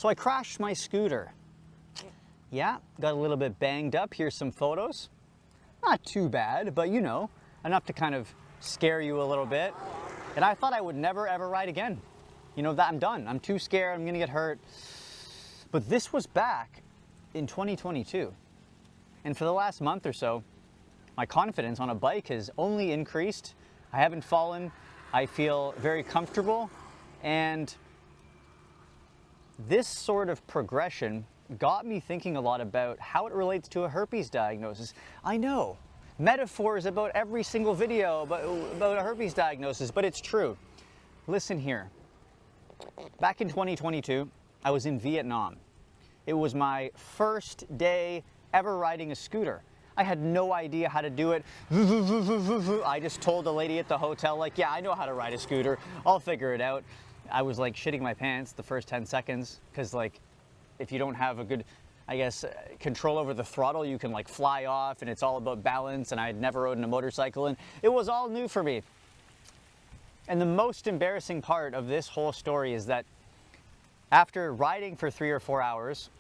So I crashed my scooter. Yeah, got a little bit banged up. Here's some photos. Not too bad, but you know, enough to kind of scare you a little bit. And I thought I would never ever ride again. You know, that I'm done. I'm too scared, I'm gonna get hurt. But this was back in 2022. And for the last month or so, my confidence on a bike has only increased. I haven't fallen. I feel very comfortable. And this sort of progression got me thinking a lot about how it relates to a herpes diagnosis. I know, metaphors about every single video about a herpes diagnosis, but it's true. Listen here. Back in 2022, I was in Vietnam. It was my first day ever riding a scooter. I had no idea how to do it. I just told the lady at the hotel, like, yeah, I know how to ride a scooter. I'll figure it out. I was like shitting my pants the first 10 seconds because like, if you don't have a good, I guess, control over the throttle, you can like fly off and it's all about balance, and I had never ridden a motorcycle and it was all new for me. And the most embarrassing part of this whole story is that after riding for 3 or 4 hours,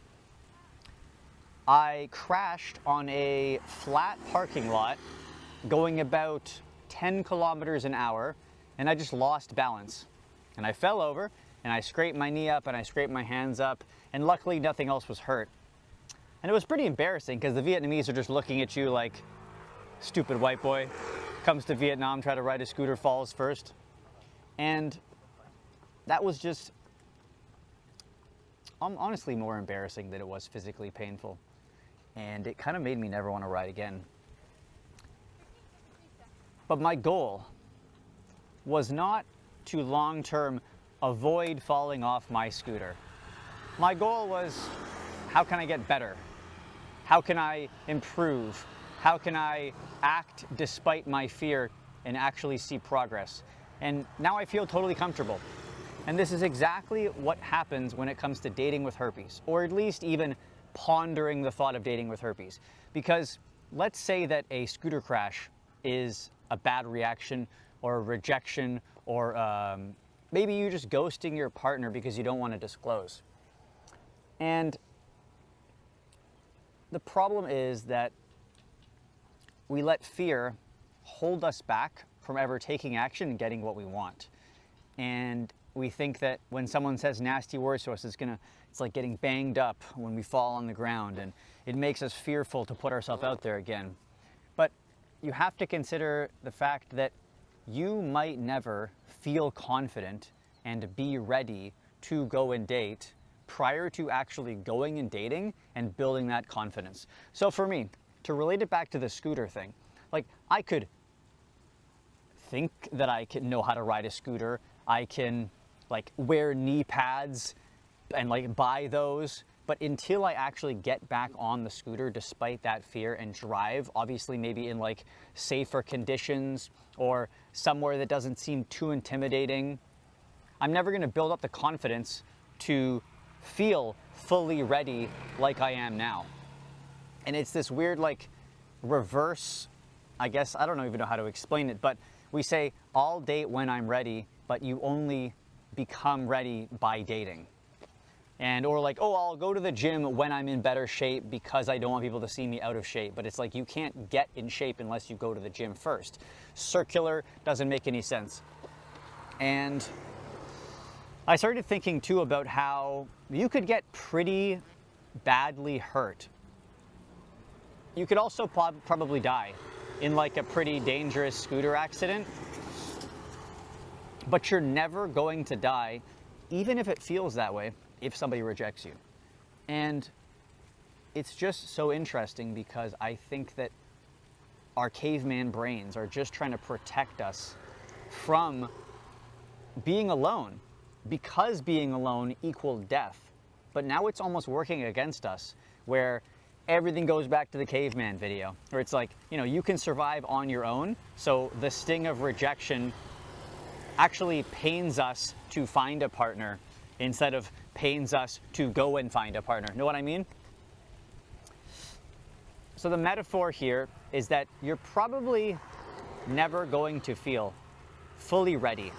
I crashed on a flat parking lot going about 10 kilometers an hour, and I just lost balance. And I fell over and I scraped my knee up and I scraped my hands up, and luckily nothing else was hurt. And it was pretty embarrassing because the Vietnamese are just looking at you like, stupid white boy, comes to Vietnam, try to ride a scooter, falls first. And that was just honestly more embarrassing than it was physically painful. And it kind of made me never want to ride again. But my goal was not to long-term avoid falling off my scooter. My goal was, how can I get better? How can I improve? How can I act despite my fear and actually see progress? And now I feel totally comfortable. And this is exactly what happens when it comes to dating with herpes, or at least even pondering the thought of dating with herpes. Because let's say that a scooter crash is a bad reaction or a rejection, or maybe you just ghosting your partner because you don't want to disclose. And the problem is that we let fear hold us back from ever taking action and getting what we want. And we think that when someone says nasty words to us, it's like getting banged up when we fall on the ground, and it makes us fearful to put ourselves out there again. But you have to consider the fact that you might never feel confident and be ready to go and date prior to actually going and dating and building that confidence. So for me, to relate it back to the scooter thing, like I could think that I can know how to ride a scooter. I can like wear knee pads and like buy those. But until I actually get back on the scooter despite that fear and drive, obviously maybe in like safer conditions or somewhere that doesn't seem too intimidating, I'm never gonna build up the confidence to feel fully ready like I am now. And it's this weird like reverse, I guess, I don't even know how to explain it, but we say, I'll date when I'm ready, but you only become ready by dating. And or like, oh, I'll go to the gym when I'm in better shape because I don't want people to see me out of shape. But it's like you can't get in shape unless you go to the gym first. Circular, doesn't make any sense. And I started thinking too about how you could get pretty badly hurt. You could also probably die in like a pretty dangerous scooter accident. But you're never going to die, even if it feels that way, if somebody rejects you. And it's just so interesting because I think that our caveman brains are just trying to protect us from being alone, because being alone equaled death. But now it's almost working against us, where everything goes back to the caveman video, where it's like, you know, you can survive on your own, so the sting of rejection actually pains us to find a partner instead of pains us to go and find a partner. Know what I mean? So the metaphor here is that you're probably never going to feel fully ready,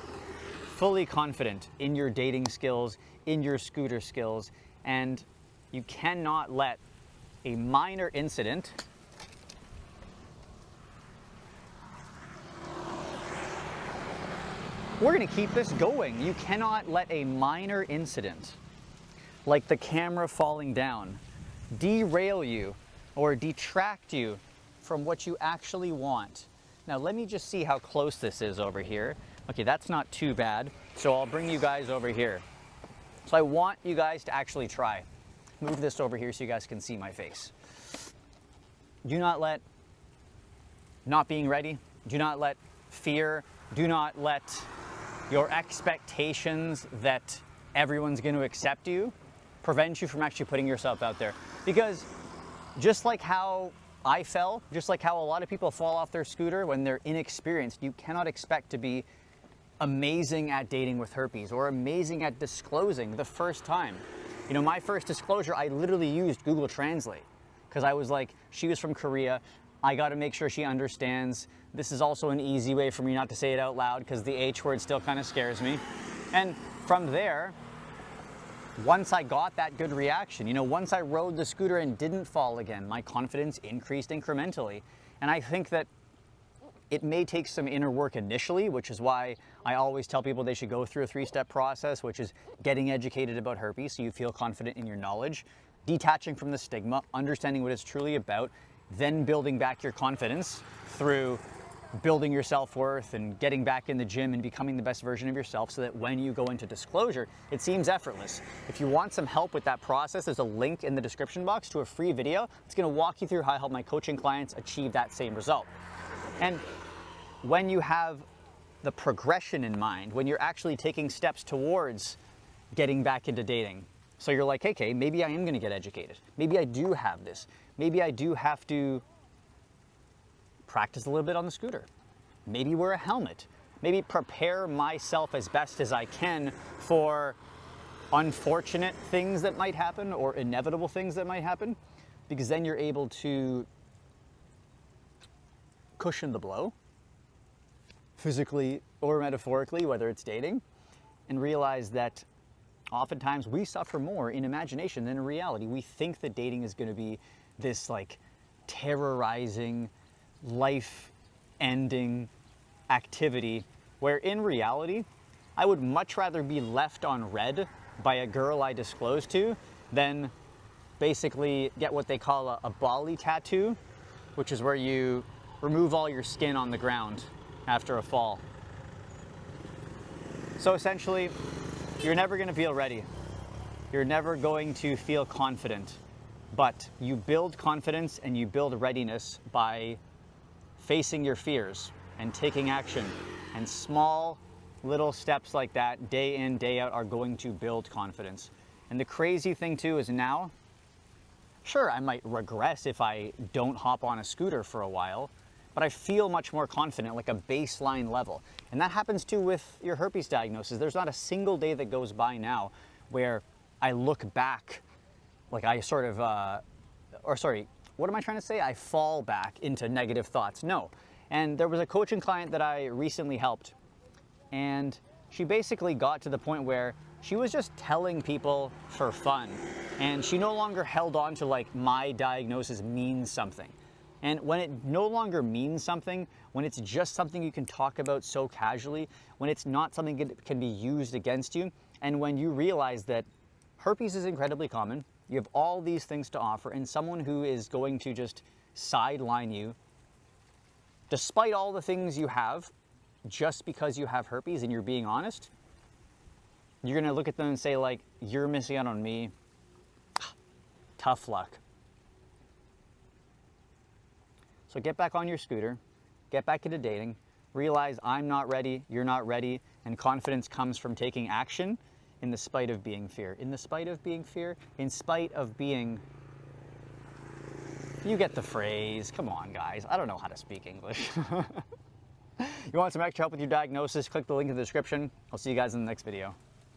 fully confident in your dating skills, in your scooter skills, And you cannot let a minor incident we're going to keep this going. You cannot let a minor incident, like the camera falling down, derail you or detract you from what you actually want. Now let me just see how close this is over here. Okay, that's not too bad. So I'll bring you guys over here. So I want you guys to actually try. Move this over here so you guys can see my face. Do not let not being ready, do not let fear, do not let your expectations that everyone's going to accept you prevent you from actually putting yourself out there. Because just like how I fell, just like how a lot of people fall off their scooter when they're inexperienced, you cannot expect to be amazing at dating with herpes or amazing at disclosing the first time. You know, my first disclosure, I literally used Google Translate because I was like, she was from Korea. I got to make sure she understands. This is also an easy way for me not to say it out loud because the H word still kind of scares me. And from there, once I got that good reaction, you know, once I rode the scooter and didn't fall again, my confidence increased incrementally. And I think that it may take some inner work initially, which is why I always tell people they should go through a 3-step process, which is getting educated about herpes so you feel confident in your knowledge, detaching from the stigma, understanding what it's truly about, then building back your confidence through building your self-worth and getting back in the gym and becoming the best version of yourself so that when you go into disclosure, it seems effortless. If you want some help with that process, there's a link in the description box to a free video. It's going to walk you through how I help my coaching clients achieve that same result. And when you have the progression in mind, when you're actually taking steps towards getting back into dating, so you're like, okay, maybe I am going to get educated. Maybe I do have this. Maybe I do have to practice a little bit on the scooter. Maybe wear a helmet. Maybe prepare myself as best as I can for unfortunate things that might happen or inevitable things that might happen, because then you're able to cushion the blow, physically or metaphorically, whether it's dating, and realize that oftentimes we suffer more in imagination than in reality. We think that dating is going to be this like terrorizing, life-ending activity, where in reality, I would much rather be left on red by a girl I disclose to than basically get what they call a Bali tattoo, which is where you remove all your skin on the ground after a fall. So essentially, you're never going to feel ready. You're never going to feel confident, but you build confidence and you build readiness by facing your fears and taking action. And small little steps like that, day in, day out, are going to build confidence. And the crazy thing too is now, sure, I might regress if I don't hop on a scooter for a while, but I feel much more confident, like a baseline level. And that happens too with your herpes diagnosis. There's not a single day that goes by now where I look back, like I sort of, what am I trying to say? I fall back into negative thoughts. No. And there was a coaching client that I recently helped, and she basically got to the point where she was just telling people for fun, and she no longer held on to like, my diagnosis means something. And when it no longer means something, when it's just something you can talk about so casually, when it's not something that can be used against you, and when you realize that herpes is incredibly common, you have all these things to offer, and someone who is going to just sideline you, despite all the things you have, just because you have herpes and you're being honest, you're gonna look at them and say like, you're missing out on me. Tough luck. So get back on your scooter, get back into dating, realize I'm not ready, you're not ready, and confidence comes from taking action in the spite of being fear. In the spite of being fear, in spite of being, you get the phrase, come on guys, I don't know how to speak English. You want some extra help with your diagnosis, click the link in the description. I'll see you guys in the next video.